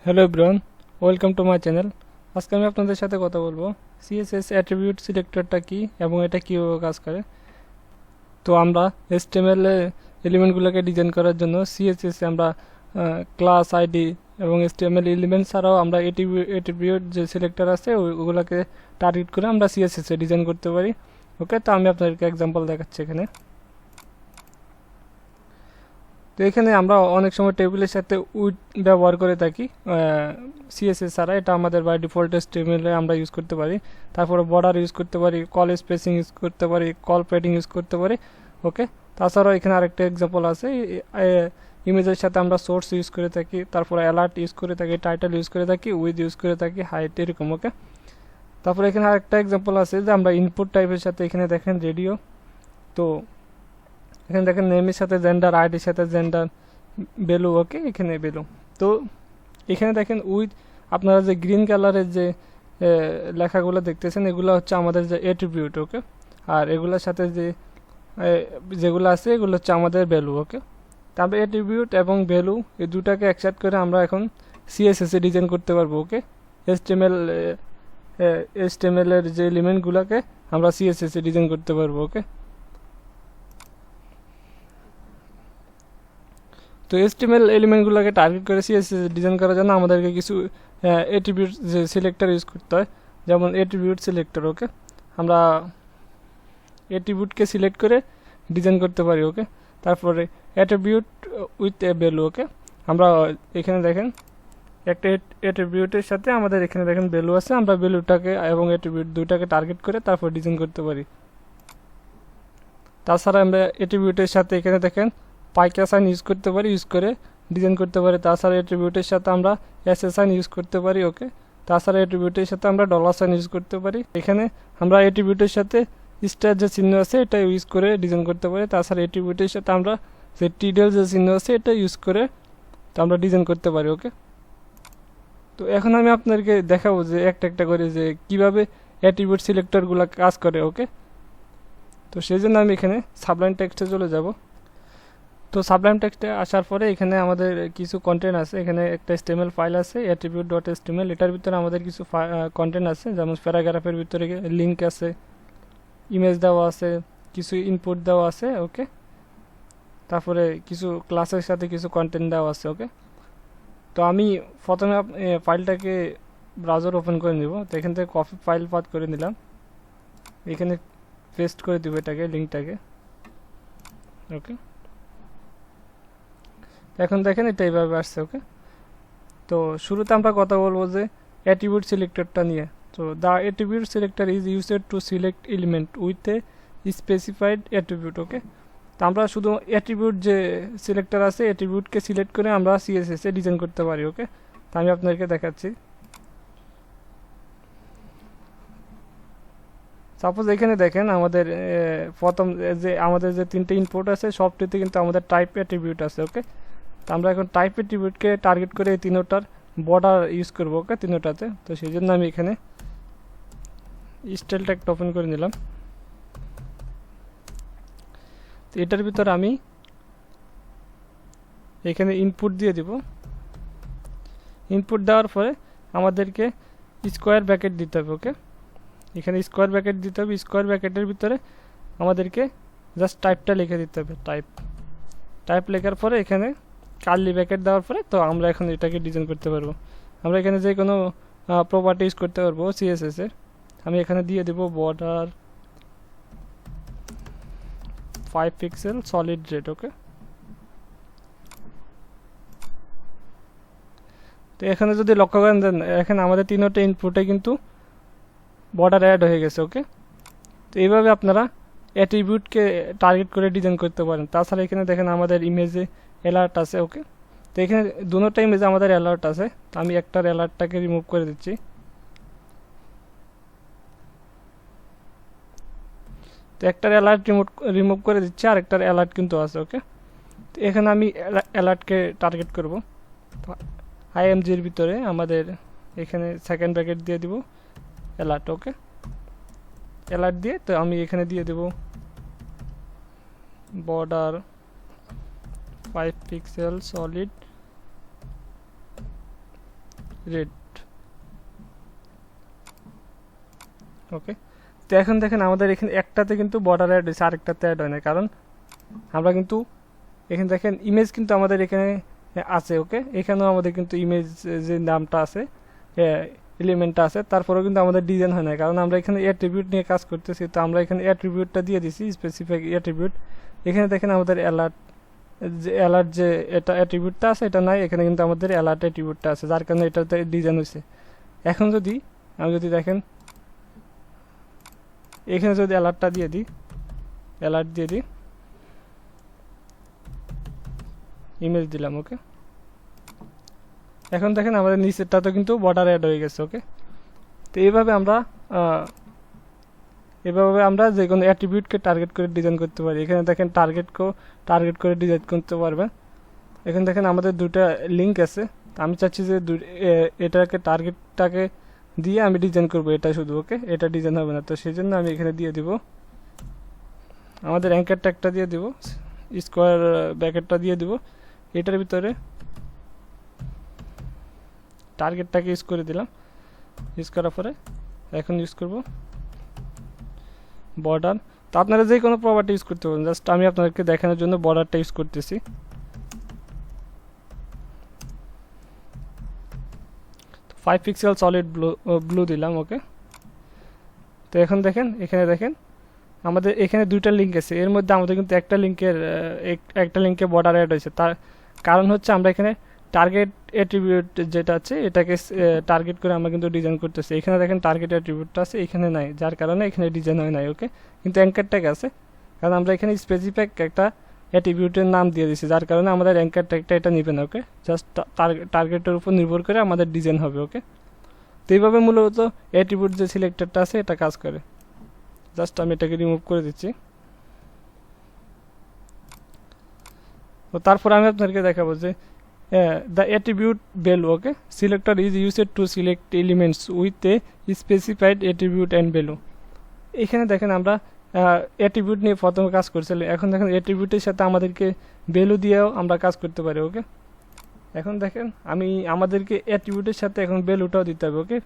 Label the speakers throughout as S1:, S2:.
S1: Hello everyone, welcome to my channel. আজকে আমি আপনাদের সাথে কথা বলবো সিএসএস অ্যাট্রিবিউট সিলেক্টরটা কি এবং এটা কীভাবে কাজ করে। তো আমরা HTML এলিমেন্টগুলোকে ডিজাইন করার জন্য সিএসএস আমরা ক্লাস আইডি এবং HTML এলিমেন্ট ছাড়াও আমরা অ্যাট্রিবিউট যে সিলেক্টর আছে ওগুলোকে টার্গেট করে আমরা সিএসএস এ ডিজাইন করতে পারি। ওকে, তো আমি আপনাদেরকে এক্সাম্পল দেখাচ্ছি এখানে। তো এখানে আমরা অনেক সময় টেবিলের সাথে উইথ ব্যবহার করে থাকি সিএসএস ছাড়া, এটা আমাদের বাই ডিফল্ট HTML আমরা ইউজ করতে পারি। তারপরে বর্ডার ইউজ করতে পারি, কল স্পেসিং ইউজ করতে পারি, কল প্যাডিং ইউজ করতে পারি। ওকে, তাছাড়াও এখানে আরেকটা এক্সাম্পল আছে, ইমেজের সাথে আমরা সোর্স ইউজ করে থাকি, তারপরে অ্যালার্ট ইউজ করে থাকি, টাইটেল ইউজ করে থাকি, উইথ ইউজ করে থাকি, হাইট, এরকম। ওকে, তারপরে এখানে আরেকটা এক্সাম্পল আছে যে আমরা ইনপুট টাইপের সাথে এখানে দেখেন রেডিও। তো এখানে দেখেন নেমের সাথে জেন্ডার, আইডির সাথে জেন্ডার, ভ্যালু। ওকে, এখানে ভ্যালু। তো এখানে দেখেন উইথ, আপনারা যে গ্রিন কালারের যে লেখাগুলো দেখতেছেন এগুলো হচ্ছে আমাদের যে অ্যাট্রিবিউট। ওকে, আর এগুলোর সাথে যে যেগুলো আছে এগুলো হচ্ছে আমাদের ভ্যালু। ওকে, তারপরে অ্যাট্রিবিউট এবং ভ্যালু এই দুটাকে একসাথে করে আমরা এখন সিএসএস এ ডিজাইন করতে পারবো। ওকে, HTML এর যে এলিমেন্টগুলোকে আমরা সিএসএস এ ডিজাইন করতে পারবো। ওকে, তো HTML এলিমেন্টগুলোকে টার্গেট করে সিএসএস ডিজাইন করার জন্য আমাদেরকে কিছু অ্যাট্রিবিউট যে সিলেক্টর ইউজ করতে হয়, যেমন অ্যাট্রিবিউট সিলেক্টর। ওকে, আমরা অ্যাট্রিবিউটকে সিলেক্ট করে ডিজাইন করতে পারি। ওকে, তারপরে অ্যাট্রিবিউট উইথ এ ভ্যালু। ওকে, আমরা এখানে দেখেন একটা অ্যাট্রিবিউটের সাথে আমাদের এখানে দেখেন ভ্যালু আছে, আমরা ভ্যালুটাকে এবং অ্যাট্রিবিউট দুইটাকে টার্গেট করে তারপর ডিজাইন করতে পারি। তাছাড়া আমরা অ্যাট্রিবিউটের সাথে এখানে দেখেন পাইকা সাইন ইউজ করতে পারি, ইউজ করে ডিজাইন করতে পারি। তাছাড়া অ্যাট্রিবিউটের সাথে আমরা সাইন ইউজ করতে পারি। ওকে, তাছাড়া অ্যাট্রিবিউটের সাথে আমরা ডলার সাইন ইউজ করতে পারি। এখানে আমরা অ্যাট্রিবিউটের সাথে স্টার যে চিহ্ন আছে এটা ইউজ করে ডিজাইন করতে পারি। তাছাড়া অ্যাট্রিবিউটের সাথে আমরা যে টিডেল যে চিহ্ন আছে এটা ইউজ করে তো আমরা ডিজাইন করতে পারি। ওকে, তো এখন আমি আপনাদেরকে দেখাবো যে একটা একটা করে যে কিভাবে অ্যাট্রিবিউট সিলেক্টরগুলো কাজ করে। ওকে, তো সেই জন্য আমি এখানে সাবলাইম টেক্সটে চলে যাব। তো সাবলাইম টেক্সটে আসার পরে এখানে আমাদের কিছু কন্টেন্ট আছে, এখানে একটা HTML ফাইল আছে attribute.html, এটার ভিতরে আমাদের কিছু কন্টেন্ট আছে, যেমন প্যারাগ্রাফের ভিতরে লিঙ্ক আছে, ইমেজ দেওয়া আছে, কিছু ইনপুট দেওয়া আছে। ওকে, তারপরে কিছু ক্লাসের সাথে কিছু কন্টেন্ট দেওয়া আছে। ওকে, তো আমি প্রথমে ফাইলটাকে ব্রাউজার ওপেন করে নিব। তো এখান থেকে কপি ফাইল পাথ করে নিলাম, এখানে পেস্ট করে দিব এটাকে, লিঙ্কটাকে। ওকে, এখন দেখেন এটা এইভাবে আসছে। ওকে, তো শুরুতে আমরা কথা বলবো যে অ্যাট্রিবিউট সিলেক্টরটা নিয়ে। তো the attribute selector is used to select element with a specified attribute. Okay, তো আমরা শুধু অ্যাট্রিবিউট যে সিলেক্টর আছে অ্যাট্রিবিউটকে সিলেক্ট করে আমরা সিএসএস এ ডিজাইন করতে পারি। ওকে, তো আমি আপনাদেরকে দেখাচ্ছি। সাপোজ এখানে দেখেন আমাদের প্রথম যে আমাদের যে তিনটে ইনপুট আছে সবটিতে কিন্তু আমাদের টাইপ অ্যাট্রিবিউট আছে। ওকে, তো আমরা এখন টাইপ অ্যাট্রিবিউটকে টার্গেট করে এই তিনোটার বর্ডার ইউজ করবো। ওকে, তিনোটাতে। তো সেই জন্য আমি এখানে স্টাইল ট্যাগটা ওপেন করে নিলাম। তো এটার ভিতরে আমি এখানে ইনপুট দিয়ে দিব। ইনপুট দেওয়ার পরে আমাদেরকে স্কোয়ার ব্র্যাকেট দিতে হবে। ওকে, এখানে স্কোয়ার ব্র্যাকেট দিতে হবে। স্কোয়ার ব্র্যাকেটের ভিতরে আমাদেরকে জাস্ট টাইপটা লিখে দিতে হবে, টাইপ লেখার পরে এখানে কার্লি ব্র্যাকেট দেওয়ার পরে তো আমরা এখন এটাকে ডিজাইন করতে পারবো। আমরা এখানে যে কোনো প্রপার্টি ইউজ করতে পারবো সিএসএস এর। আমি এখানে দিয়ে দেব border 5 pixel solid red. Okay, তো এখানে যদি লক্ষ্য করেন দেন এখানে আমাদের তিনটে ইনপুটে কিন্তু বর্ডার অ্যাড হয়ে গেছে। ওকে, তো এইভাবে আপনারা অ্যাট্রিবিউটকে টার্গেট করে ডিজাইন করতে পারেন। তাছাড়া এখানে দেখেন আমাদের ইমেজে অ্যালার্ট আছে। ওকে, তো এখানে দুটো ইমেজে আমাদের অ্যালার্ট আছে, তো আমি একটার অ্যালার্টটাকে রিমুভ করে দিচ্ছি। তো একটার অ্যালার্ট রিমুভ করে দিচ্ছি, আর একটার অ্যালার্ট কিন্তু আছে। ওকে, তো এখানে আমি অ্যালার্টকে টার্গেট করব। আইএমজির ভিতরে আমাদের এখানে সেকেন্ড ব্র্যাকেট দিয়ে দিব অ্যালার্ট। ওকে, অ্যালার্ট দিয়ে তো আমি এখানে দিয়ে দেব border 5 pixel solid red. Okay, তো এখন দেখেন আমাদের এখানে একটাতে কিন্তু বর্ডার অ্যাড হয়েছে, আরেকটাতে অ্যাড হয় না, কারণ আমরা কিন্তু এখানে দেখেন ইমেজ কিন্তু আমাদের এখানে আছে। ওকে, এখানেও আমাদের কিন্তু ইমেজ যে নামটা আছে, এলিমেন্টটা আছে, তারপরেও কিন্তু আমাদের ডিজাইন হয় না, কারণ আমরা এখানে অ্যাট্রিবিউট নিয়ে কাজ করতেছি। তো আমরা এখানে অ্যাট্রিবিউটটা দিয়ে দিছি, স্পেসিফিক অ্যাট্রিবিউট। এখানে দেখেন আমাদের অ্যালার্ট যে এটা অ্যাট্রিবিউটটা আছে এটা নাই, এখানে কিন্তু আমাদের অ্যালার্ট অ্যাট্রিবিউটটা আছে, যার কারণে এটাতে ডিজাইন হয়েছে। এখন যদি আমি যদি দেখেন এখানে যদি অ্যালার্টটা দিয়ে দিই, অ্যালার্ট দিয়ে দিই, ইমেজ দিলাম। ওকে, এখন দেখেন আমাদের নিচেরটাতে কিন্তু বর্ডার অ্যাড হয়ে গেছে। ওকে, তো এইভাবে আমরা যে কোনো অ্যাট্রিবিউটকে টার্গেট করে ডিজাইন করতে পারি। এখানে দেখেন টার্গেট করে ডিজাইন করতে পারবেন। এখানে দেখেন আমাদের দুটা লিঙ্ক আছে, আমি চাচ্ছি যে এটাকে টার্গেটটাকে দিয়ে আমি ডিজাইন করব এটা শুধু। ওকে, এটা ডিজাইন হবে না, তো সেই জন্য আমি এখানে দিয়ে দিব আমাদের অ্যাঙ্কার ট্যাগটা দিয়ে দিব, স্কোয়ার ব্র্যাকেটটা দিয়ে দিব, এটার ভিতরে টার্গেটটাকে ইউজ করে দিলাম। ইউজ করার পরে এখন ইউজ করব বর্ডার। তো আপনারা যে কোনো প্রপার্টি ইউজ করতে পারেন, জাস্ট আমি আপনাদেরকে দেখানোর জন্য বর্ডারটা ইউজ করতেছি। 5 পিক্সেল সলিড ব্লু দিলাম। ওকে, তো এখন দেখেন এখানে দেখেন আমাদের এখানে দুইটা লিঙ্ক আছে, এর মধ্যে আমাদের কিন্তু একটা লিঙ্কে বর্ডার অ্যাড হয়েছে। তার কারণ হচ্ছে আমরা এখানে টার্গেট অ্যাট্রিবিউট যেটা আছে এটাকে টার্গেট করে আমরা কিন্তু ডিজাইন করতেছি। এখানে দেখেন টার্গেট অ্যাট্রিবিউটটা আছে, এখানে নাই, যার কারণে এখানে ডিজাইন হয় নাই। ওকে, কিন্তু অ্যাঙ্কার ট্যাগ আছে, কারণ আমরা এখানে স্পেসিফিক একটা অ্যাট্রিবিউটের নাম দিয়ে দিয়েছি, যার কারণে আমাদের অ্যাঙ্কার ট্যাগটা এটা নেবে না। ওকে, জাস্ট টার্গেটের উপর নির্ভর করে আমাদের ডিজাইন হবে। ওকে, তো এইভাবে মূলত অ্যাট্রিবিউট যে সিলেক্টরটা আছে এটা কাজ করে। জাস্ট আমি এটাকে রিমুভ করে দিচ্ছি। তো তারপর আমি আপনাদেরকে দেখাবো যে the attribute value. Okay, selector is used to select elements with a specified attribute and value. এখানে দেখেন আমরা অ্যাট্রিবিউট নিয়ে প্রথমে কাজ করছিলাম, এখন দেখেন অ্যাট্রিবিউটের সাথে আমাদেরকে ভ্যালু দিয়েও আমরা কাজ করতে পারি। ওকে, এখন দেখেন আমাদেরকে অ্যাট্রিবিউটের সাথে এখন ভ্যালুটাও দিতে হবে। ওকে,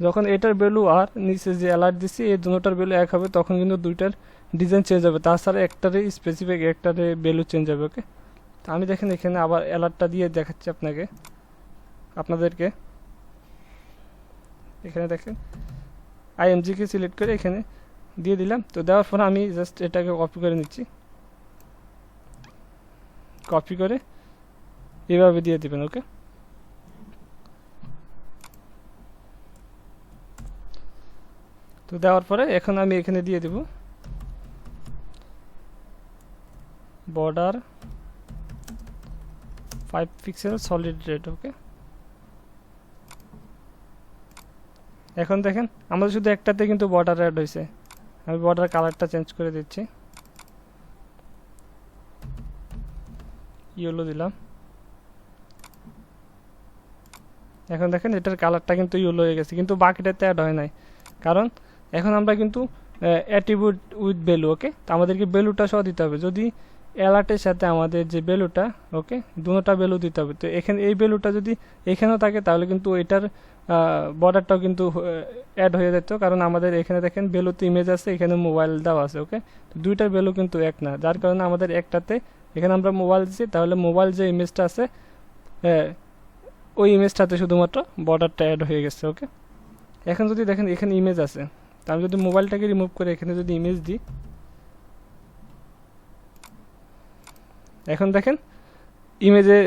S1: যখন এটার ভ্যালু আর নিচে যে অ্যালার্ট দিচ্ছি এই দুটোটার ভ্যালু এক হবে, তখন কিন্তু দুইটার ডিজাইন চেঞ্জ হবে, তাছাড়া একটারে স্পেসিফিক একটারে ভ্যালু চেঞ্জ হবে। ওকে, তো আমি দেখেন এখানে আবার অ্যালার্টটা দিয়ে দেখাচ্ছি আপনাদেরকে। এখানে দেখেন আইএমজিকে সিলেক্ট করে এখানে দিয়ে দিলাম। তো দেওয়ার পর আমি জাস্ট এটাকে কপি করে নিচ্ছি, কপি করে এভাবে দিয়ে দিবেন। ওকে, তো দেওয়ার পরে এখন আমি এখানে দিয়ে দেব বর্ডার 5 পিক্সেল সলিড রেড। ওকে, এখন দেখেন আমাদের শুধু একটাতে কিন্তু বর্ডার অ্যাড হয়েছে। আমি বর্ডার কালারটা চেঞ্জ করে দিচ্ছি, ইয়েলো দিলাম। এখন দেখেন এটার কালারটা কিন্তু ইয়েলো হয়ে গেছে, কিন্তু বাকিটাতে অ্যাড হয় নাই, কারণ এখন আমরা কিন্তু অ্যাট্রিবিউট উইথ ভ্যালু। ওকে, তো আমাদেরকে ভ্যালুটা সহ দিতে হবে। যদি অ্যালার্টের সাথে আমাদের যে ভ্যালুটা, ওকে, দুটোটা ভ্যালু দিতে হবে। তো এখানে এই ভ্যালুটা যদি এখানেও থাকে তাহলে কিন্তু এটার বর্ডারটাও কিন্তু অ্যাড হয়ে যেত, কারণ আমাদের এখানে দেখেন ভ্যালুতে ইমেজ আছে, এখানে মোবাইল দেওয়া আছে। ওকে, তো দুইটার ভ্যালু কিন্তু এক না, যার কারণে আমাদের একটাতে এখানে আমরা মোবাইল দিচ্ছি, তাহলে মোবাইল যে ইমেজটা আছে ওই ইমেজটাতে শুধুমাত্র বর্ডারটা অ্যাড হয়ে গেছে। ওকে, এখন যদি দেখেন এখানে ইমেজ আছে, তো আমি যদি মোবাইলটাকে রিমুভ করে এখানে যদি ইমেজ দিই, এখন দেখেন ইমেজে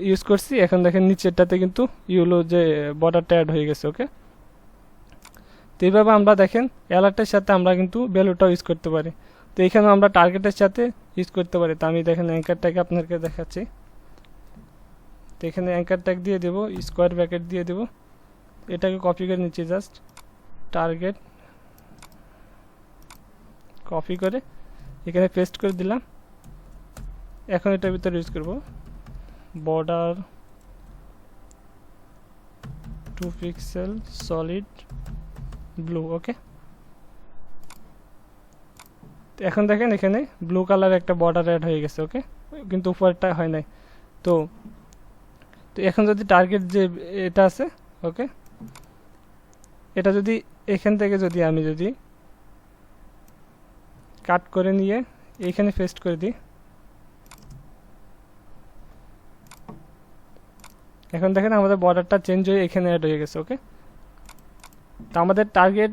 S1: ইউজ করছি, এখন দেখেন নিচেরটাতে কিন্তু ইউলো যে বর্ডারটা অ্যাড হয়ে গেছে। ওকে, তো এইভাবে আমরা দেখেন অ্যালার্টের সাথে আমরা কিন্তু ভ্যালুটাও ইউজ করতে পারি। তো এখানেও আমরা টার্গেটের সাথে ইউজ করতে পারি। তো আমি দেখেন অ্যাঙ্কার ট্যাগ আপনাদেরকে দেখাচ্ছি। তো এখানে অ্যাঙ্কার ট্যাগ দিয়ে দেবো, স্কোয়ার ব্র্যাকেট দিয়ে দেবো, এটাকে কপি করে নিচ্ছি, জাস্ট টার্গেট কপি করে এখানে পেস্ট করে দিলাম। এখন এটার ভিতরে ইউজ করব বর্ডার 2 পিক্সেল সলিড ব্লু। ওকে, এখন দেখেন এখানে ব্লু কালার একটা বর্ডার অ্যাড হয়ে গেছে। ওকে, কিন্তু উপরটা হয় নাই। তো এখন যদি টার্গেট যে এটা আছে, ওকে, এটা যদি এখান থেকে যদি আমি যদি কাট করে নিয়ে এইখানে পেস্ট করে দিই, এখন দেখেন আমাদের বর্ডারটা চেঞ্জ হয়ে এখানে অ্যাড হয়ে গেছে। ওকে, তো আমাদের টার্গেট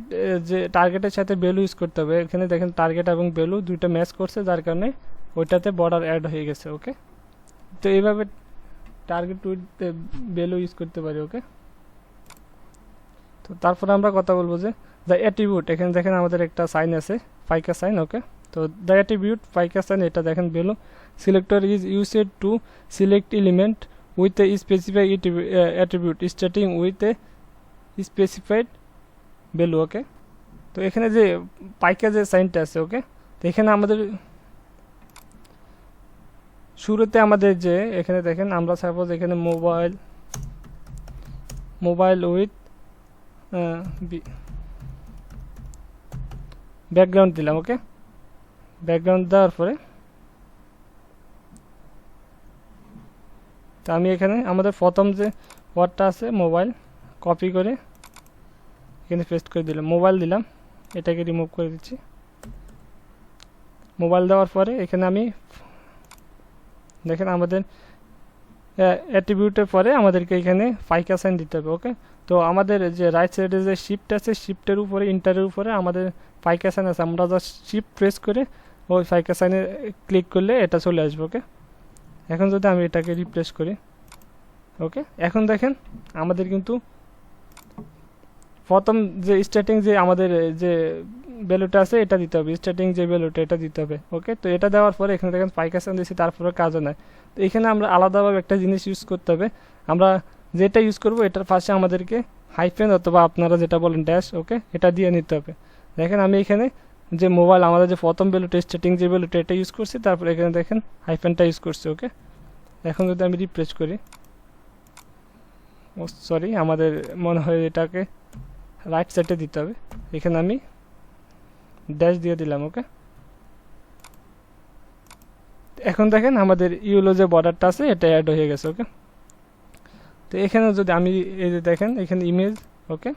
S1: যে টার্গেটের সাথে ভ্যালু ইউজ করতে হবে, এখানে দেখেন টার্গেট এবং ভ্যালু দুইটা ম্যাচ করছে, যার কারণে ওইটাতে বর্ডার অ্যাড হয়ে গেছে। ওকে, তো এইভাবে টার্গেট উইথ ভ্যালু ইউজ করতে পারি। ওকে, তো তারপরে আমরা কথা বলবো যে দ্য অ্যাট্রিবিউট, এখানে দেখেন আমাদের একটা সাইন আছে পাইকা সাইন। ওকে, তো দ্য অ্যাট্রিবিউট পাইকা সাইন, এটা দেখেন value selector is used to select element with a specified attribute starting with a specified value। ওকে, তো এখানে যে পাইকা যে সাইনটা আছে, ওকে, তো এখানে আমাদের শুরুতে আমাদের যে এখানে দেখেন আমরা সাপোজ এখানে মোবাইল উইথ ব্যাকগ্রাউন্ড দিলাম। ওকে, ব্যাকগ্রাউন্ড দেওয়ার পরে তো আমি এখানে আমাদের প্রথম যে ওয়ার্ডটা আছে মোবাইল কপি করে এখানে পেস্ট করে দিলাম, মোবাইল দিলাম, এটাকে রিমুভ করে দিচ্ছি। মোবাইল দেওয়ার পরে এখানে আমি দেখেন আমাদের অ্যাট্রিবিউটের পরে আমাদেরকে এখানে পাইকা সাইন দিতে হবে। ওকে, তো আমাদের যে রাইট সাইডে যে শিফট আছে, শিফটের উপরে ইন্টারের উপরে আমাদের পাইকা সাইন আছে, আমরা জাস্ট শিফট প্রেস করে ওই পাইকা সাইনে ক্লিক করলে এটা চলে আসবে। ওকে, এখন যদি আমি এটাকে রিপ্লেস করি, ওকে, এখন দেখেন আমাদের কিন্তু প্রথম যে স্টার্টিং যে আমাদের যে ভ্যালুটা আছে এটা দিতে হবে, স্টার্টিং যে ভ্যালুটা এটা দিতে হবে। ওকে, তো এটা দেওয়ার পরে এখানে দেখেন পাইকা সাইন দিয়েছি, তারপরে কাজও নাই। তো এখানে আমরা আলাদাভাবে একটা জিনিস ইউজ করতে হবে, আমরা যেটা ইউজ করব এটার পাশে আমাদেরকে হাইফেন অথবা আপনারা যেটা বলেন ড্যাশ, ওকে, এটা দিয়ে নিতে হবে। দেখেন আমি এখানে যে মোবাইল আমাদের যে প্রথম ভ্যালুটা স্টার্টিং যে ভ্যালুটা এটা ইউজ করছি, তারপরে এখানে দেখেন হাইফেনটা ইউজ করছি। ওকে, এখন যদি আমি রিপ্লেস করি, ও সরি, আমাদের মনে হয় এটাকে রাইট সাইডে দিতে হবে, এখানে আমি ড্যাশ দিয়ে দিলাম। ওকে, এখন দেখেন আমাদের ইউলো যে বর্ডারটা আছে এটা অ্যাড হয়ে গেছে। ওকে, তো এখানে যদি আমি এই যে দেখেন এখানে image, okay,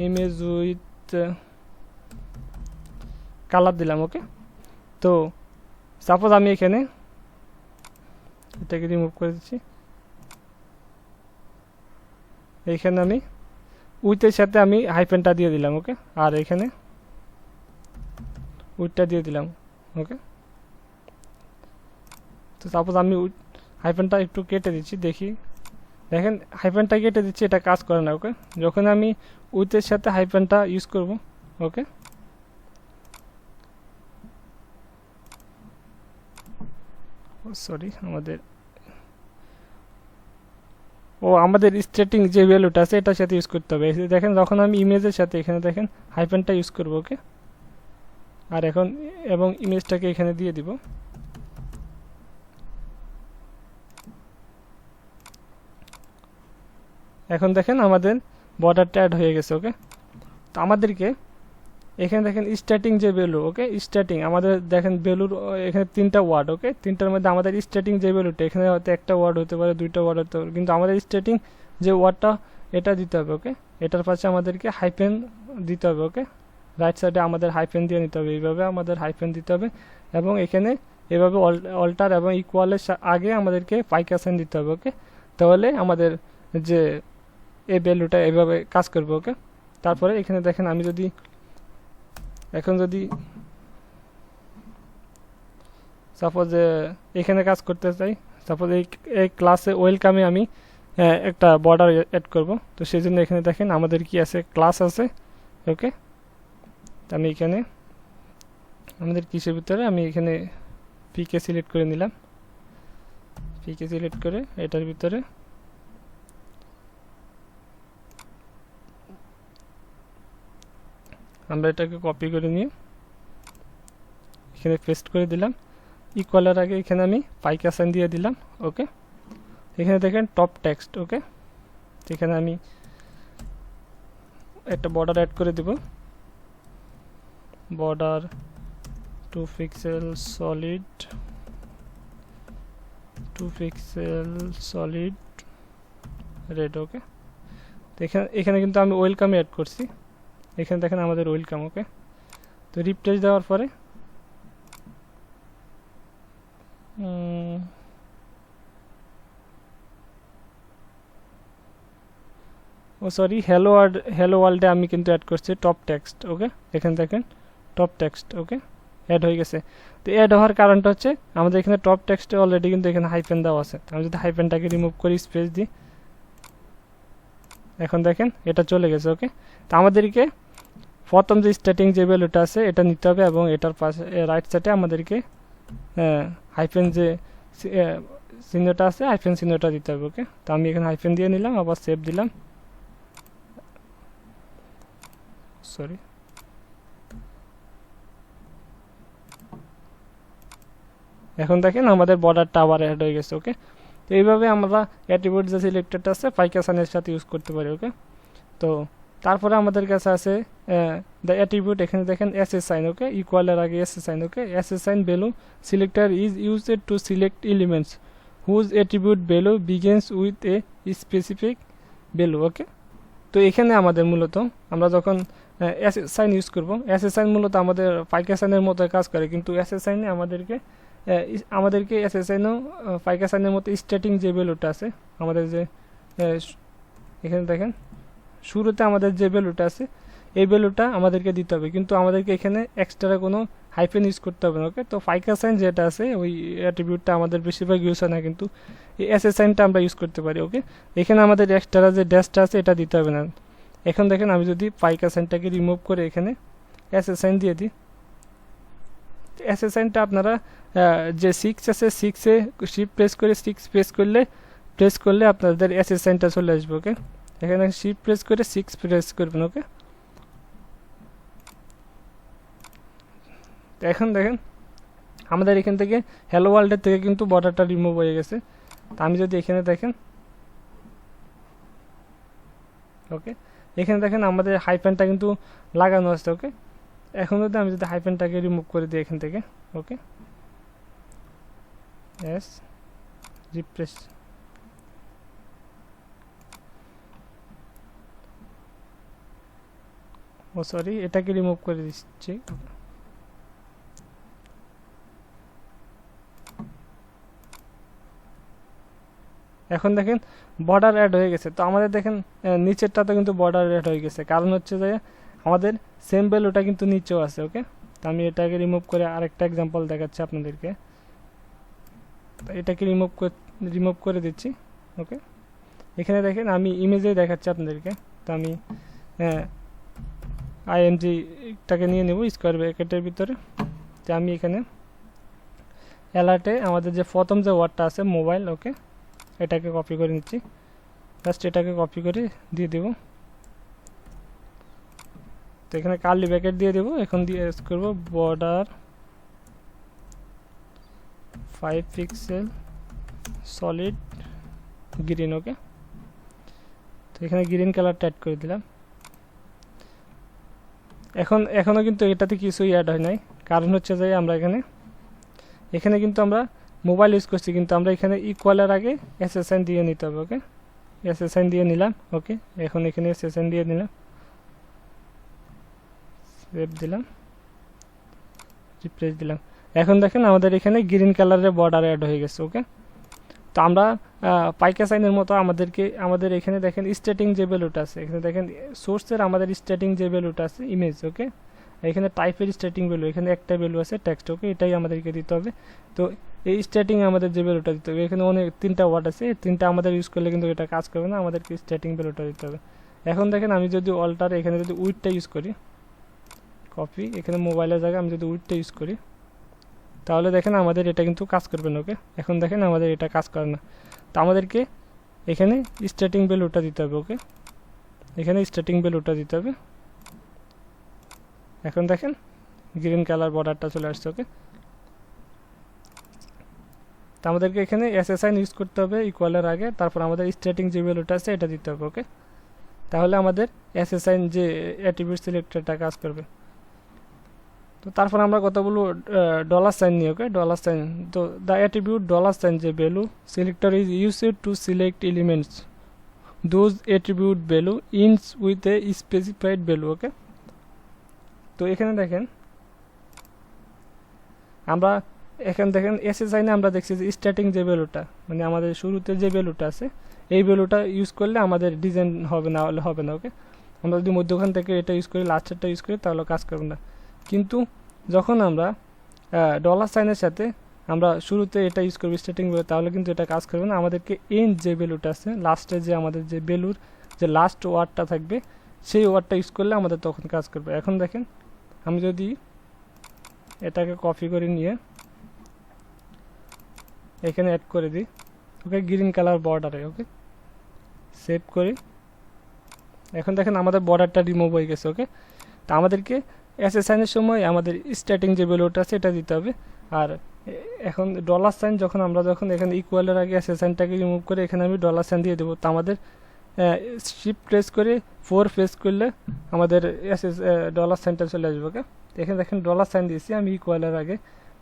S1: image with colour দিলাম। ওকে, তো সাপোজ আমি এখানে এটাকে রিমুভ করে দিচ্ছি, এইখানে আমি উইথের সাথে আমি হাইফেনটা দিয়ে দিলাম। ওকে, আর এখানে উইথটা দিয়ে দিলাম। ওকে, তো সাপোজ আমি হাইফেনটা একটু কেটে দিচ্ছি, দেখি দেখেন হাইফেনটা কেটে দিচ্ছি, এটা কাজ করে না। ওকে, যখন আমি উইথের সাথে হাইফেনটা ইউজ করব, ওকে, সরি আমাদের আমাদের স্টার্টিং যে ভ্যালুটা আছে এটার সাথে ইউজ করতে হবে। দেখেন যখন আমি ইমেজের সাথে এখানে দেখেন হাইফেনটা ইউজ করব। ওকে, আর এখন এবং ইমেজটাকে এখানে দিয়ে দিব। এখন দেখেন আমাদের বর্ডারটা অ্যাড হয়ে গেছে। ওকে, তো আমাদেরকে এখানে দেখেন স্টার্টিং যে ভ্যালু, ওকে, স্টার্টিং আমাদের দেখেন ভ্যালুর এখানে তিনটা ওয়ার্ড। ওকে, তিনটার মধ্যে আমাদের স্টার্টিং যে ভ্যালুটা এখানে হয়তো একটা ওয়ার্ড হতে পারে, দুইটা ওয়ার্ড হতে পারে, কিন্তু আমাদের স্টার্টিং যে ওয়ার্ডটা এটা দিতে হবে। ওকে, এটার পাশে আমাদেরকে হাইফেন দিতে হবে। ওকে, রাইট সাইডে আমাদের হাইফেন দিয়ে নিতে হবে, এইভাবে আমাদের হাইফেন দিতে হবে, এবং এখানে এভাবে অল্টার এবং ইকুয়ালের আগে আমাদেরকে পাইকা সাইন দিতে হবে। ওকে, তাহলে আমাদের যে এই ভ্যালুটা এভাবে কাজ করবে। ওকে, তারপরে এখানে দেখেন আমি যদি এখন যদি সাপোজ এখানে কাজ করতে চাই, সাপোজ এই ক্লাসে ওয়েলকামে আমি একটা বর্ডার অ্যাড করব, তো সেই জন্য এখানে দেখেন আমাদের কি আছে, ক্লাস আছে। ওকে, আমি এখানে আমাদের কিসের ভিতরে আমি এখানে পিকে সিলেক্ট করে নিলাম, পিকে সিলেক্ট করে এটার ভিতরে আমরা এটাকে কপি করে নিয়ে এখানে পেস্ট করে দিলাম। ইকুয়ালের আগে এখানে আমি পাইকা সাইন দিয়ে দিলাম। ওকে, এখানে দেখেন টপ টেক্সট। ওকে, এখানে আমি একটা বর্ডার অ্যাড করে দেব, border 2 pixel solid, 2 pixel solid red okay. তো এখানে কিন্তু আমি ওয়েলকামে অ্যাড করছি, এখানে দেখেন আমাদের ওয়েলকাম ওকে। তো রিফ্রেশ দেওয়ার পরে ও সরি হ্যালো ওয়ার্ল্ডে আমি কিন্তু অ্যাড করছি টপ টেক্সট ওকে। এখানে দেখেন টপ টেক্সট ওকে অ্যাড হয়ে গেছে। তো অ্যাড হওয়ার কারণটা হচ্ছে আমাদের এখানে টপ টেক্সটে অলরেডি কিন্তু এখানে হাইফেন দেওয়া আছে। আমি যদি হাইফেনটাকে রিমুভ করি স্পেস দিই, এখন দেখেন এটা চলে গেছে ওকে। তো আমাদেরকে প্রথম যে স্টার্টিং যে ভ্যালুটা আছে এটা নিতে হবে এবং এটার পাশে রাইট সাইডে আমাদেরকে হাইফেন যে চিহ্নটা আছে হাইফেন চিহ্নটা দিতে হবে ওকে। তো আমি এখানে হাইফেন দিয়ে নিলাম, আবার সেভ দিলাম, সরি এখন দেখেন আমাদের বর্ডারটা আবার অ্যাড হয়ে গেছে ওকে। তো এইভাবে আমরা অ্যাট্রিবিউট যে সিলেক্টরটা আছে পাইকাসানের সাথে ইউজ করতে পারি ওকে। তো তারপরে আমাদের কাছে আছে দ্য অ্যাট্রিবিউট, এখানে দেখেন এস সাইন ওকে, ইকুয়ালের আগে S sign okay. S sign value selector is used to select elements whose attribute value begins with a specific value okay. তো এখানে আমাদের মূলত আমরা যখন এস সাইন ইউজ করব, এস সাইন মূলত আমাদের পাইকাসানের মতো কাজ করে, কিন্তু এস সাইনে আমাদেরকে এস সাইনও পাইকাসানের মতো স্টার্টিং যে ভ্যালুটা আছে আমাদের যে এখানে দেখেন শুরুতে আমাদের যে ভ্যালুটা আছে এই ভ্যালুটা আমাদেরকে দিতে হবে, কিন্তু আমাদেরকে এখানে এক্সট্রা কোনো হাইফেন ইউজ করতে হবে না ওকে। তো পাইকাসাইন যেটা আছে ওই অ্যাট্রিবিউটটা আমাদের বেশিরভাগ ইউজ হয় না, কিন্তু এই এস সাইনটা আমরা ইউজ করতে পারি ওকে। এখানে আমাদের এক্সট্রা যে ড্যাশটা আছে এটা দিতে হবে না। এখন দেখেন আমি যদি পাইকাসাইনটাকে রিমুভ করে এখানে এস সাইন দিয়ে দিই, এস সাইনটা আপনারা যে 6 আছে 6-এ শিফট প্রেস করলে আপনাদের এস সাইনটা চলে আসবে ওকে। এখানে শিফট প্রেস করে 6 প্রেস করবেন ওকে। তো এখন দেখেন আমাদের এখান থেকে হ্যালো ওয়ার্ল্ডের থেকে কিন্তু বর্ডারটা রিমুভ হয়ে গেছে। তো আমি যদি এখানে দেখেন ওকে, এখানে দেখেন আমাদের হাইফেনটা কিন্তু লাগানো আছে ওকে। এখন যদি আমি যদি হাইফেনটাকে রিমুভ করে দিই এখান থেকে ওকে, এস রিফ্রেশ, ও সরি এটাকে রিমুভ করে দিচ্ছি। এখন দেখেন বর্ডার অ্যাড হয়ে গেছে। তো আমাদের দেখেন নিচেরটাতে কিন্তু বর্ডার অ্যাড হয়ে গেছে, কারণ হচ্ছে যে আমাদের সেম ভ্যালুটা কিন্তু নিচেও আছে ওকে। তো আমি এটাকে রিমুভ করে আরেকটা এক্সাম্পল দেখাচ্ছি আপনাদেরকে। এটাকে রিমুভ করে দিচ্ছি ওকে। এখানে দেখেন আমি ইমেজেই দেখাচ্ছি আপনাদেরকে। তো আমি আইএমজিটাকে নিয়ে নেব স্কোয়ার ব্র্যাকেটের ভিতরে। তো আমি এখানে অ্যালার্টে আমাদের যে প্রথম যে ওয়ার্ডটা আছে মোবাইল ওকে, এটাকে কপি করে নিচ্ছি, জাস্ট এটাকে কপি করে দিয়ে দেব। তো এখানে কার্লি ব্র্যাকেট দিয়ে দেব। এখন দিয়ে ইউজ করব বর্ডার 5 পিক্সেল সলিড গ্রিন ওকে। তো এখানে গ্রিন কালারটা অ্যাড করে দিলাম। এখনও কিন্তু এটাতে কিছুই অ্যাড হয় নাই, কারণ হচ্ছে যে আমরা এখানে কিন্তু আমরা মোবাইল ইউজ করছি, কিন্তু আমরা এখানে ইকুয়ালের আগে এসএসএন দিয়ে নিতে হবে ওকে। এসএসএন দিয়ে নিলাম ওকে। এখন এখানে এসএসএন দিয়ে নিলাম, সেভ দিলাম, রিপ্লেস দিলাম। এখন দেখেন আমাদের এখানে গ্রিন কালারের বর্ডার অ্যাড হয়ে গেছে ওকে। তো আমরা পাইকাসাইনের মতো আমাদের এখানে দেখেন স্টার্টিং যে ভ্যালুটা আছে, এখানে দেখেন সোর্সের আমাদের স্টার্টিং যে ভ্যালুটা আছে ইমেজ ওকে। এখানে টাইপের স্টার্টিং ভ্যালু, এখানে একটা ভ্যালু আছে টেক্সট ওকে, এটাই আমাদেরকে দিতে হবে। তো এই স্টার্টিং আমাদের যে ভ্যালুটা দিতে হবে, এখানে অনেক 3টা ওয়ার্ড আছে, 3টা আমাদের ইউজ করলে কিন্তু এটা কাজ করবে না, আমাদেরকে স্টার্টিং ভ্যালুটা দিতে হবে। এখন দেখেন আমি যদি অল্টার এখানে যদি উইথটা ইউজ করি, কপি এখানে মোবাইলের জায়গায় আমি যদি উইথটা ইউজ করি, তাহলে দেখেন আমাদের এটা কিন্তু কাজ করবে না ওকে। এখন দেখেন আমাদের এটা কাজ করে না। তো আমাদেরকে এখানে স্টার্টিং ভ্যালুটা দিতে হবে ওকে, এখানে স্টার্টিং ভ্যালুটা দিতে হবে। এখন দেখেন গ্রিন কালার বর্ডারটা চলে আসছে ওকে। তো আমাদেরকে এখানে এসএসআইন ইউজ করতে হবে ইকুয়ালের আগে, তারপর আমাদের স্টার্টিং যে ভ্যালুটা আছে এটা দিতে হবে ওকে। তাহলে আমাদের এসএসআইন যে অ্যাট্রিবিউট সিলেক্টরটা কাজ করবে। তো তারপর আমরা কথা বলবো ডলার সাইন নিয়ে ওকে। ডলার সাইন, তো দ্য অ্যাট্রিবিউট ডলার সাইন যে value selector is used to select elements those attribute value ends with a specified value. Okay, তো এখানে দেখেন আমরা এখানে দেখেন এসএসআই আমরা দেখছি যে স্টার্টিং যে ভ্যালুটা মানে আমাদের শুরুতে যে ভ্যালুটা আছে এই ভ্যালুটা ইউজ করলে আমাদের ডিজাইন হবে না, হলে হবে না। ওকে, আমরা যদি মধ্যখান থেকে এটা ইউজ করি, লাস্টেরটা ইউজ করি, তাহলে কাজ করবে না। কিন্তু যখন আমরা ডলার সাইনের সাথে আমরা শুরুতে এটা ইউজ করবো স্টার্টিং ভ্যালু, তাহলে কিন্তু এটা কাজ করবে না। আমাদেরকে এন্ড যে ভ্যালুটা আছে লাস্টে যে আমাদের যে ভ্যালুর যে লাস্ট ওয়ার্ডটা থাকবে সেই ওয়ার্ডটা ইউজ করলে আমাদের তখন কাজ করবে। এখন দেখেন আমি যদি এটাকে কপি করে নিয়ে এখানে অ্যাড করে দিই, ওকে, গ্রিন কালার বর্ডারে, ওকে, সেভ করি। এখন দেখেন আমাদের বর্ডারটা রিমুভ হয়ে গেছে। ওকে, তো আমাদেরকে অ্যাসাইনের সময় আমাদের স্টার্টিং যে ভ্যালুটা আছে এটা দিতে হবে। আর এখন ডলার সাইন যখন এখানে ইকুয়ালের আগে অ্যাসাইনটাকে রিমুভ করে এখানে আমি ডলার সাইন দিয়ে দেবো। তো আমাদের শিফট প্রেস করে 4 প্রেস করলে আমাদের ডলার সাইনটা চলে আসবে। ওকে, এখানে দেখেন ডলার সাইন দিয়েছি আমি ইকুয়ালের আগে।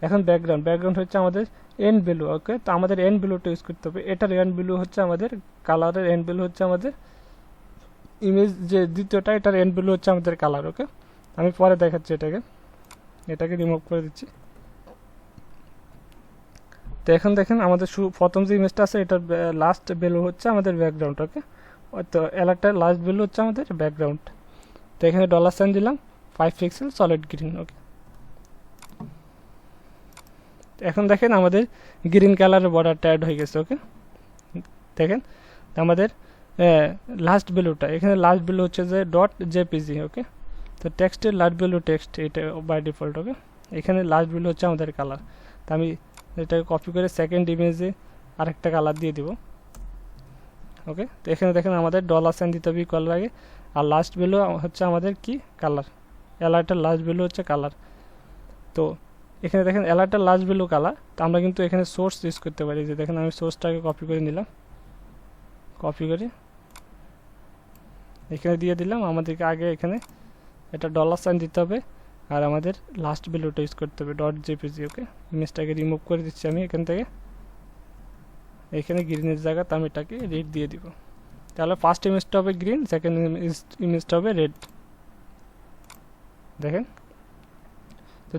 S1: এখন ব্যাকগ্রাউন্ড হচ্ছে আমাদের এন্ড ভ্যালু। ওকে, তো আমাদের এন্ড ভ্যালুটা ইউজ করতে হবে। এটার এন্ড ভ্যালু হচ্ছে আমাদের কালারের এন্ড ভ্যালু হচ্ছে আমাদের ইমেজ যে দ্বিতীয়টা, এটার এন্ড ভ্যালু হচ্ছে আমাদের কালার। ওকে, আমি পরে দেখাচ্ছি এটাকে রিমুভ করে দিচ্ছি। তো এখন দেখেন আমাদের প্রথম যে ইমেজটা আছে এটার লাস্ট ভ্যালু হচ্ছে আমাদের ব্যাকগ্রাউন্ড। ওকে, তো এলাকার লাস্ট ভ্যালু হচ্ছে আমাদের ব্যাকগ্রাউন্ড। তো এখানে ডলার সাইন দিলাম 5 পিক্সেল সলিড গ্রিন। ওকে, এখন দেখেন আমাদের গ্রিন কালারের বর্ডারটা অ্যাড হয়ে গেছে। ওকে, দেখেন আমাদের লাস্ট ভ্যালুটা এখানে লাস্ট ভ্যালু হচ্ছে যে ডট জেপিজি। ওকে, তো টেক্সটের লাস্ট ভ্যালু টেক্সট এটা বাই ডিফল্ট। ওকে, এখানে লাস্ট ভ্যালু হচ্ছে আমাদের কালার। তো আমি এটাকে কপি করে সেকেন্ড ইমেজে আরেকটা কালার দিয়ে দিব। ওকে, তো এখানে দেখেন আমাদের ডলার সাইন দিতে হবে ইকুয়াল লাগে। আর লাস্ট ভ্যালু হচ্ছে আমাদের কি কালার, অ্যালার্টের লাস্ট ভ্যালু হচ্ছে কালার। তো এখানে দেখেন অ্যালার্টের লাস্ট ভ্যালু কালার। তো আমরা কিন্তু এখানে সোর্স ইউজ করতে পারি। যে দেখেন আমি সোর্সটাকে কপি করে নিলাম, কপি করে এখানে দিয়ে দিলাম। আমাদেরকে আগে এখানে এটা ডলার সাইন দিতে হবে আর আমাদের লাস্ট ভ্যালুটা ইউজ করতে হবে ডট জেপিজি। ওকে, ইমেজটাকে রিমুভ করে দিচ্ছি আমি এখান থেকে। এখানে গ্রিনের জায়গাতে আমি এটাকে রেড দিয়ে দিব। তাহলে ফার্স্ট ইমেজটা হবে গ্রিন, সেকেন্ড ইমেজটা হবে রেড। দেখেন তো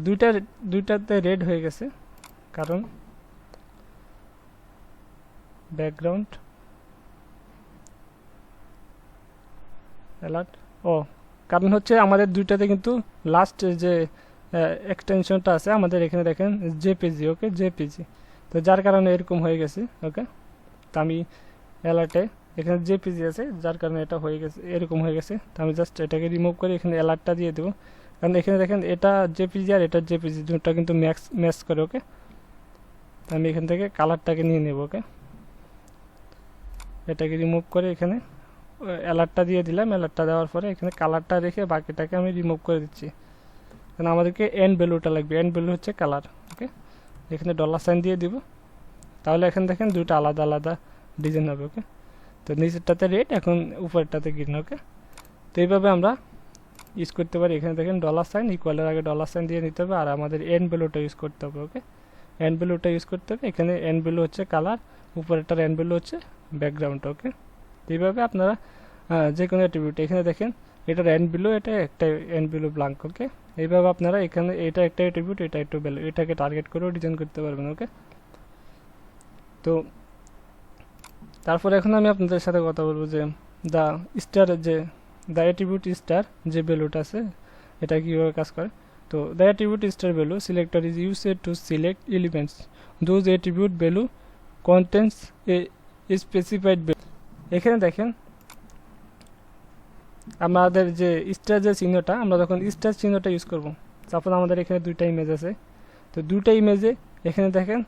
S1: দুইটাতে রেড হয়ে গেছে, কারণ ব্যাকগ্রাউন্ড অ্যালার্ট কারণ হচ্ছে আমাদের দুইটাতে কিন্তু লাস্ট যে এক্সটেনশনটা আছে আমাদের এখানে দেখেন জেপিজি। ওকে, জেপিজি, তো যার কারণে এরকম হয়ে গেছে। ওকে, তো আমি অ্যালার্টে এখানে জেপিজি আছে যার কারণে এটা হয়ে গেছে, এরকম হয়ে গেছে। তো আমি জাস্ট এটাকে রিমুভ করে এখানে অ্যালার্টটা দিয়ে দেবো, কারণ এখানে দেখেন এটা জেপিজি আর এটা জেপিজি দুটো কিন্তু ম্যাচ করে। ওকে, তো আমি এখান থেকে কালারটাকে নিয়ে নেব। ওকে, এটাকে রিমুভ করে এখানে অ্যালার্টটা দিয়ে দিলাম। অ্যালার্টটা দেওয়ার পরে এখানে কালারটা রেখে বাকিটাকে আমি রিমুভ করে দিচ্ছি, কারণ আমাদেরকে এন্ড ভ্যালুটা লাগবে। এন্ড ভ্যালু হচ্ছে কালার। ওকে, এখানে ডলার সাইন দিয়ে দিব, তাহলে এখন দেখেন দুটো আলাদা আলাদা ডিজাইন হবে। ওকে, তো নিচেরটাতে রেড, এখন উপরেরটাতে গ্রিন। ওকে, তো এইভাবে আমরা ইউজ করতে পারি। এখানে দেখেন ডলার সাইন ইকুয়ালের আগে ডলার সাইন দিয়ে নিতে হবে আর আমাদের এন্ড ভ্যালুটা ইউজ করতে হবে। ওকে, এন্ড ভ্যালুটা ইউজ করতে হবে। এখানে এন্ড ভ্যালু হচ্ছে কালার, উপরেরটার এন্ড ভ্যালু হচ্ছে ব্যাকগ্রাউন্ড। ওকে, এইভাবে আপনারা যে কোনো অ্যাট্রিবিউট এখানে দেখেন এটার এন্ড ভ্যালু, এটা একটা এন্ড ভ্যালু ব্ল্যাঙ্ক। ওকে, এইভাবে আপনারা এখানে এটা একটা অ্যাট্রিবিউট, এটা একটু ভ্যালু, এটাকে টার্গেট করেও ডিজাইন করতে পারবেন। ওকে, তো তারপর এখন আমি আপনাদের সাথে কথা বলবো যে দ্য স্টার যে দ্য অ্যাট্রিবিউট স্টার যে ভ্যালুটা আছে এটা কীভাবে কাজ করে। তো the attribute star value selector is used to select elements those attribute value contents A specified value. এখানে দেখেন আমাদের যে স্টার যে চিহ্নটা, আমরা যখন স্টার চিহ্নটা ইউজ করব, তারপর আমাদের এখানে দুইটা ইমেজ আছে। তো দুইটা ইমেজে এখানে দেখেন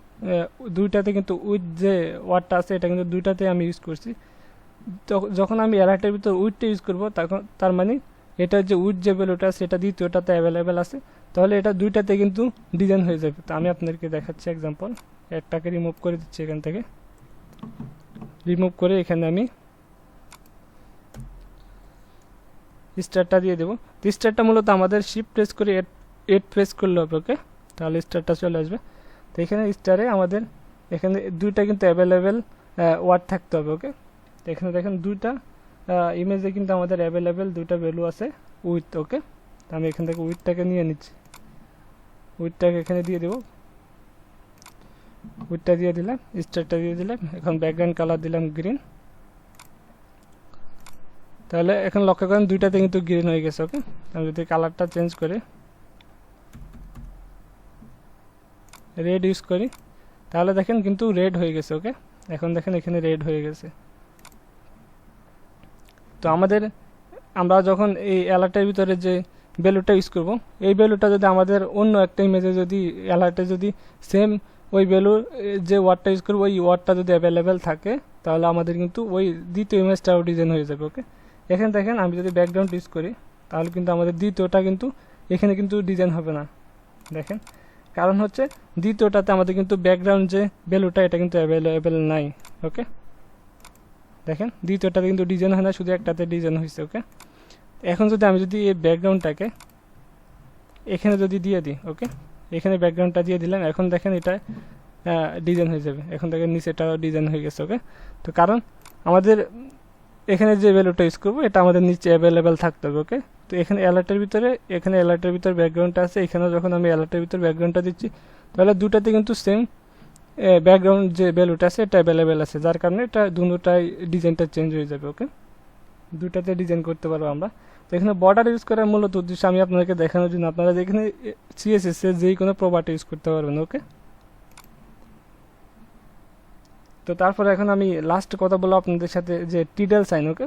S1: দুইটাতে কিন্তু উইথ যে ওয়ার্ডটা আছে এটা কিন্তু দুইটাতে আমি ইউজ করছি। তো যখন আমি অ্যালার্টের ভিতর উইথটা ইউজ করব তখন তার মানে এটা যে উইথ যে ভ্যালুটা সেটা দ্বিতীয়টাতে অ্যাভেলেবেল আছে, তাহলে এটা দুইটাতে কিন্তু ডিজাইন হয়ে যাবে। তো আমি আপনাদেরকে দেখাচ্ছি এক্সাম্পল। একটাকে রিমুভ করে দিচ্ছি, এখান থেকে রিমুভ করে এখানে আমি স্টারটা দিয়ে দেবো। তো স্টারটা মূলত আমাদের শিফট প্রেস করে এড প্রেস করলে হবে। ওকে, তাহলে স্টারটা চলে আসবে। তো এখানে স্টারে আমাদের এখানে দুইটা কিন্তু অ্যাভেলেবেল ওয়ার্ড থাকতে হবে। ওকে, তো এখানে দেখেন দুইটা ইমেজে কিন্তু আমাদের অ্যাভেলেবেল দুইটা ভ্যালু আছে উইথ। ওকে, তো আমি এখান থেকে উইথটাকে নিয়ে নিচ্ছি, উইথটাকে এখানে দিয়ে দেবো, উইথটা দিয়ে দিলাম, স্টারটা দিয়ে দিলাম, এখন ব্যাকগ্রাউন্ড কালার দিলাম গ্রিন। তাহলে এখন লক্ষ্য করেন দুইটাতে কিন্তু গ্রিন হয়ে গেছে। ওকে, আমি যদি কালারটা চেঞ্জ করে রেড ইউজ করি তাহলে দেখেন কিন্তু রেড হয়ে গেছে। ওকে, এখন দেখেন এখানে রেড হয়ে গেছে। তো আমরা যখন এই অ্যালার্টের ভিতরে যে ভ্যালুটা ইউজ করব, এই ভ্যালুটা যদি আমাদের অন্য একটা ইমেজে যদি অ্যালার্টে যদি সেম ওই ভ্যালুর যে ওয়ার্ডটা ইউজ করবো ওই ওয়ার্ডটা যদি অ্যাভেলেবেল থাকে তাহলে আমাদের কিন্তু ওই দ্বিতীয় ইমেজটাও ডিজাইন হয়ে যাবে। ওকে, এখানে দেখেন আমি যদি ব্যাকগ্রাউন্ড ইউজ করি তাহলে কিন্তু আমাদের দ্বিতীয়টা কিন্তু এখানে কিন্তু ডিজাইন হবে না। দেখেন কারণ হচ্ছে দ্বিতীয়টাতে আমাদের কিন্তু ব্যাকগ্রাউন্ড যে ভ্যালুটা এটা কিন্তু অ্যাভেলেবেল নাই। ওকে, দেখেন দ্বিতীয়টাতে কিন্তু ডিজাইন হয় না, শুধু একটাতে ডিজাইন হয়েছে। ওকে, এখন যদি আমি যদি এই ব্যাকগ্রাউন্ডটাকে এখানে যদি দিয়ে দিই, ওকে এখানে ব্যাকগ্রাউন্ডটা দিয়ে দিলাম, এখন দেখেন এটা ডিজাইন হয়ে যাবে। এখন দেখেন নিচেটাও ডিজাইন হয়ে গেছে। ওকে, তো কারণ আমাদের এখানে যে ভ্যালুটা ইউজ করবো এটা আমাদের নিচে অ্যাভেলেবেল থাকতে হবে। ওকে, তো এখানে অ্যালার্টের ভিতরে ব্যাকগ্রাউন্ডটা আছে, এখানেও যখন আমি অ্যালার্টের ভিতরে ব্যাকগ্রাউন্ডটা দিচ্ছি তাহলে দুটাতে কিন্তু সেম ব্যাকগ্রাউন্ড যে ভ্যালুটা আছে এটা অ্যাভেলেবেল আছে, যার কারণে এটা দুটোটাই ডিজাইনটা চেঞ্জ হয়ে যাবে। ওকে, দুটাতে ডিজাইন করতে পারবো আমরা। তো এখানে বর্ডার ইউজ করার মূলত উদ্দেশ্য আমি আপনাদেরকে দেখানোর জন্য, আপনারা এখানে সিএসএস এর যেই কোনো প্রপার্টি ইউজ করতে পারবেন। ওকে, তো তারপরে এখন আমি লাস্ট কথা বলবো আপনাদের সাথে যে tilde sign. Okay,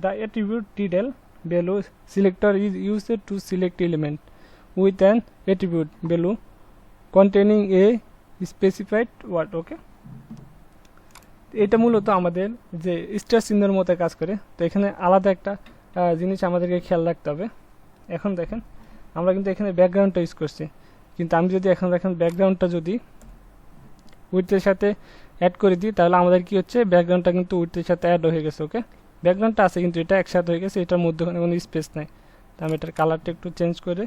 S1: the attribute tilde value selector is used to select element with an attribute value containing a specified word. Okay, এটা মূলত আমাদের যে স্টার চিহ্নের মতো কাজ করে। তো এখানে আলাদা একটা জিনিস আমাদেরকে খেয়াল রাখতে হবে। এখন দেখেন আমরা কিন্তু এখানে ব্যাকগ্রাউন্ডটা ইউজ করছি, কিন্তু আমি যদি এখন দেখেন ব্যাকগ্রাউন্ডটা যদি উইথের সাথে অ্যাড করে দিই তাহলে আমাদের কি হচ্ছে, ব্যাকগ্রাউন্ডটা কিন্তু উইথের সাথে অ্যাড হয়ে গেছে। ওকে, ব্যাকগ্রাউন্ডটা আছে কিন্তু এটা একসাথে হয়ে গেছে, এটার মধ্যে কোনো স্পেস নাই। তো আমি এটার কালারটা একটু চেঞ্জ করে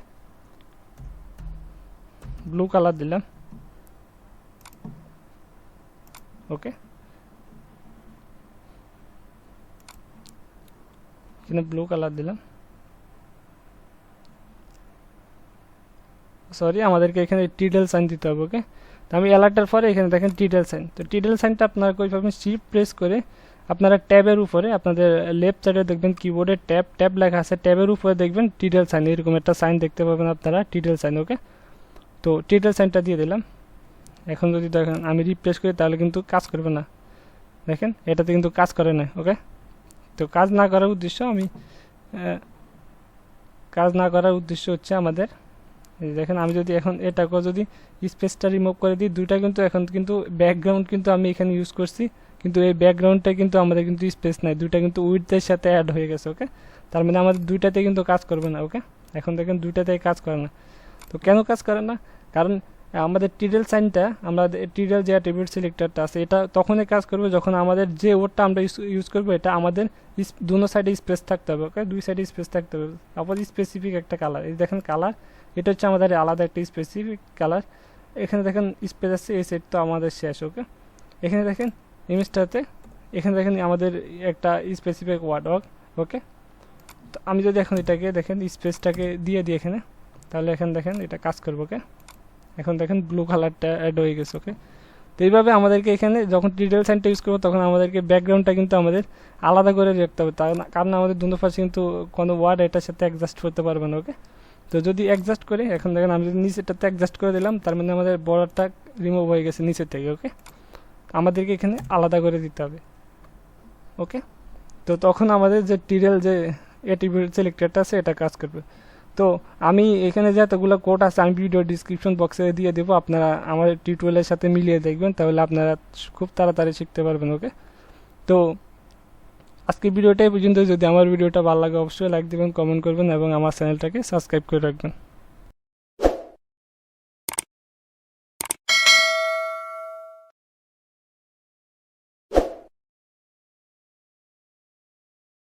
S1: ব্লু কালার দিলাম। ওকে, এখানে ব্লু কালার দিলাম, সরি আমাদেরকে এখানে টিডেল সাইন দিতে হবে। ওকে, তো আমি অ্যালার্টের পরে এখানে দেখেন টিডেল সাইন। তো টিডেল সাইনটা আপনারা কই পাবেন, শিফট প্রেস করে আপনারা ট্যাবের উপরে আপনাদের লেফট সাইডে দেখবেন কিবোর্ডে ট্যাব লেখা আছে, ট্যাবের উপরে দেখবেন টিডেল সাইন, এরকম একটা সাইন দেখতে পাবেন আপনারা, টিডেল সাইন। ওকে, তো টিডেল সাইনটা দিয়ে দিলাম। এখন যদি দেখেন আমি রিপ্লেস করি তাহলে কিন্তু কাজ করবে না, দেখেন এটাতে কিন্তু কাজ করে না। ওকে, তো কাজ না করার উদ্দেশ্য হচ্ছে আমাদের দেখেন আমি যদি এখন এটাকে যদি স্পেসটা রিমুভ করে দিই, দুইটা কিন্তু এখন কিন্তু ব্যাকগ্রাউন্ড কিন্তু আমি এখানে ইউজ করছি, কিন্তু এই ব্যাকগ্রাউন্ডটা কিন্তু আমাদের কিন্তু স্পেস নাই, দুইটা কিন্তু উইথের সাথে অ্যাড হয়ে গেছে। ওকে, তার মানে আমাদের দুইটাতে কিন্তু কাজ করবে না। ওকে, এখন দেখেন দুইটাতেই কাজ করে না। তো কেন কাজ করে না, কারণ আমাদের টিডেল সাইনটা, আমরা টিডেল যে অ্যাট্রিবিউট সিলেক্টরটা আছে এটা তখনই কাজ করবে যখন আমাদের যে ওয়ার্ডটা আমরা ইউজ করবো এটা আমাদের দুনো সাইডে স্পেস থাকতে হবে। ওকে, দুই সাইডে স্পেস থাকতে হবে, তারপর স্পেসিফিক একটা কালার, এই দেখেন কালার, এটা হচ্ছে আমাদের আলাদা একটা স্পেসিফিক কালার। এখানে দেখেন স্পেস আছে, এই সেট তো আমাদের শেষ। ওকে, এখানে দেখেন ইমেজটাতে এখানে দেখেন আমাদের একটা স্পেসিফিক ওয়ার্ড। ওকে, তো আমি যদি এখন এটাকে দেখেন স্পেসটাকে দিয়ে দিই এখানে, তাহলে এখানে দেখেন এটা কাজ করবো। ওকে, এখন দেখেন ব্লু কালারটা অ্যাড হয়ে গেছে। ওকে, তো এইভাবে আমাদেরকে এখানে যখন টিডেল সাইনটা ইউজ করবো তখন আমাদেরকে ব্যাকগ্রাউন্ডটা কিন্তু আমাদের আলাদা করে রাখতে হবে, কারণ আমাদের দুটো পাশে কিন্তু কোনো ওয়ার্ড এটার সাথে অ্যাডজাস্ট করতে পারবে না। ওকে, তো যদি অ্যাডজাস্ট করি, এখন দেখেন আমি যদি নিচেটাতে অ্যাডজাস্ট করে দিলাম তার মানে আমাদের বর্ডারটা রিমুভ হয়ে গেছে নিচের থেকে। ওকে, আমাদেরকে এখানে আলাদা করে দিতে হবে। ওকে, তো তখন আমাদের যে টিডেল যে অ্যাট্রিবিউট সিলেক্টরটা আছে এটা কাজ করবে। তো আমি এখানে যে এতগুলো কোড আছে আমি ভিডিও ডিসক্রিপশন বক্সে দিয়ে দেবো, আপনারা আমার টিউটোরিয়ালের সাথে মিলিয়ে দেখবেন, তাহলে আপনারা খুব তাড়াতাড়ি শিখতে পারবেন। ওকে, তো আজকে ভিডিওটাই পর্যন্ত। যদি আমার ভিডিওটা ভালো লাগে অবশ্যই লাইক দেবেন, কমেন্ট করবেন এবং আমার চ্যানেলটাকে সাবস্ক্রাইব করে রাখবেন।